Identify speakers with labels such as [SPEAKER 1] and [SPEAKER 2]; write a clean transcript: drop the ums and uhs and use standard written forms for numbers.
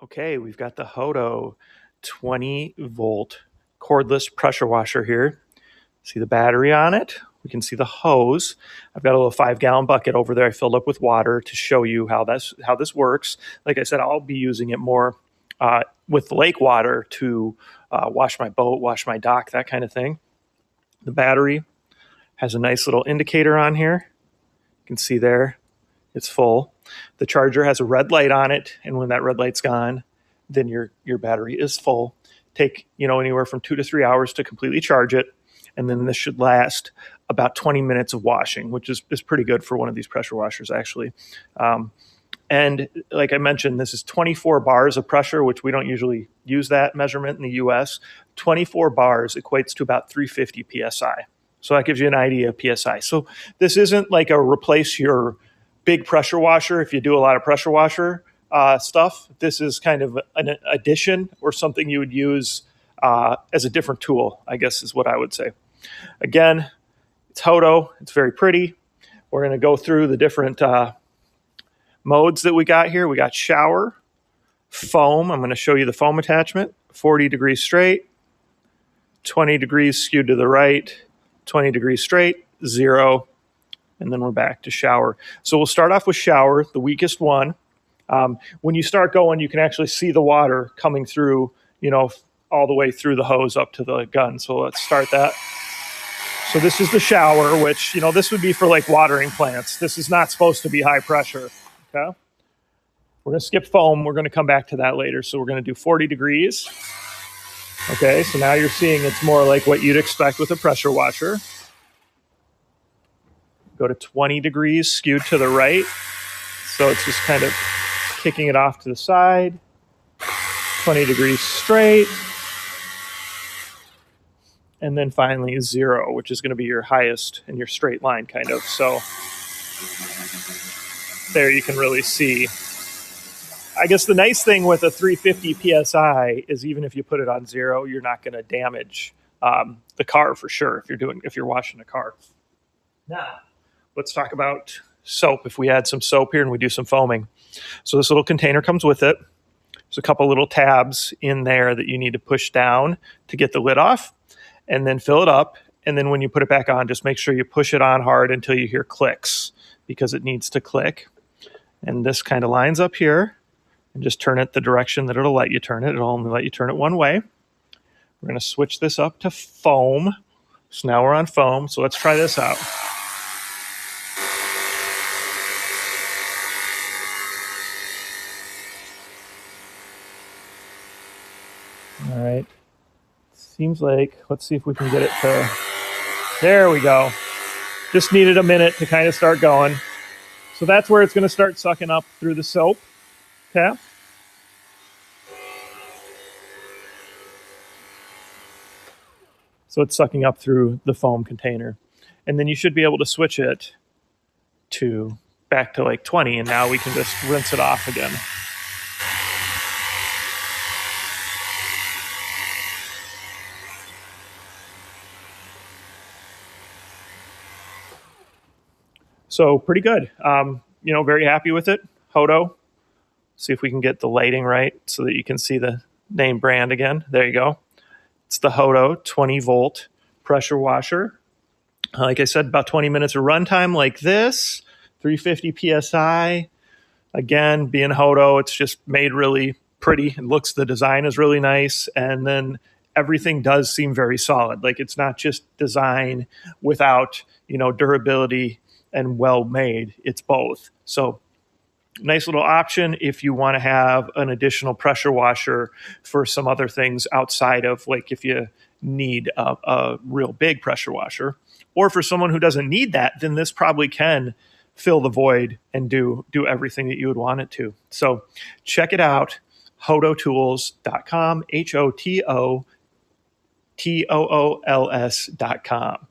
[SPEAKER 1] Okay, we've got the HOTO 20-volt cordless pressure washer here. See the battery on it? We can see the hose. I've got a little 5-gallon bucket over there I filled up with water to show you how this works. Like I said, I'll be using it more with lake water to wash my boat, wash my dock, that kind of thing. The battery has a nice little indicator on here. You can see there it's full. The charger has a red light on it, and when that red light's gone, then your battery is full. Take anywhere from 2 to 3 hours to completely charge it, and then this should last about 20 minutes of washing, which is pretty good for one of these pressure washers, actually. And like I mentioned, this is 24 bars of pressure, which we don't usually use that measurement in the US. 24 bars equates to about 350 PSI. So that gives you an idea of PSI. So this isn't like a replace your big pressure washer if you do a lot of pressure washer stuff. This is kind of an addition or something you would use as a different tool, I guess is what I would say. Again, it's HOTO. It's very pretty. We're going to go through the different modes that we got here. We got shower, foam. I'm going to show you the foam attachment. 40 degrees straight, 20 degrees skewed to the right, 20 degrees straight, 0, and then we're back to shower. So we'll start off with shower, the weakest one. When you start going, you can actually see the water coming through, all the way through the hose up to the gun. So let's start that. So this is the shower, which, this would be for like watering plants. This is not supposed to be high pressure, okay? We're going to skip foam. We're going to come back to that later. So we're going to do 40 degrees. Okay, so now you're seeing it's more like what you'd expect with a pressure washer. Go to 20 degrees skewed to the right. So it's just kind of kicking it off to the side. 20 degrees straight. And then finally 0, which is going to be your highest in your straight line kind of. So there you can really see. I guess the nice thing with a 350 PSI is even if you put it on 0, you're not going to damage the car for sure if you're washing a car. Now, let's talk about soap. If we add some soap here and we do some foaming. So this little container comes with it. There's a couple little tabs in there that you need to push down to get the lid off and then fill it up. And then when you put it back on, just make sure you push it on hard until you hear clicks because it needs to click. And this kind of lines up here. And just turn it the direction that it'll let you turn it. It'll only let you turn it one way. We're going to switch this up to foam. So now we're on foam. So let's try this out. All right. Seems like, let's see if we can get it to, there we go. Just needed a minute to kind of start going. So that's where it's going to start sucking up through the soap. Okay. So it's sucking up through the foam container. And then you should be able to switch it to back to like 20, and now we can just rinse it off again. So pretty good. Very happy with it. HOTO. See if we can get the lighting right so that you can see the name brand again. There you go. It's the HOTO 20-volt pressure washer. Like I said, about 20 minutes of runtime like this. 350 PSI. Again, being HOTO, it's just made really pretty. The design is really nice. And then everything does seem very solid. Like it's not just design without, durability and well made. It's both. So nice little option if you want to have an additional pressure washer for some other things outside of like if you need a real big pressure washer, or for someone who doesn't need that, then this probably can fill the void and do everything that you would want it to. So check it out, hototools.com, HOTOTOOLS.com.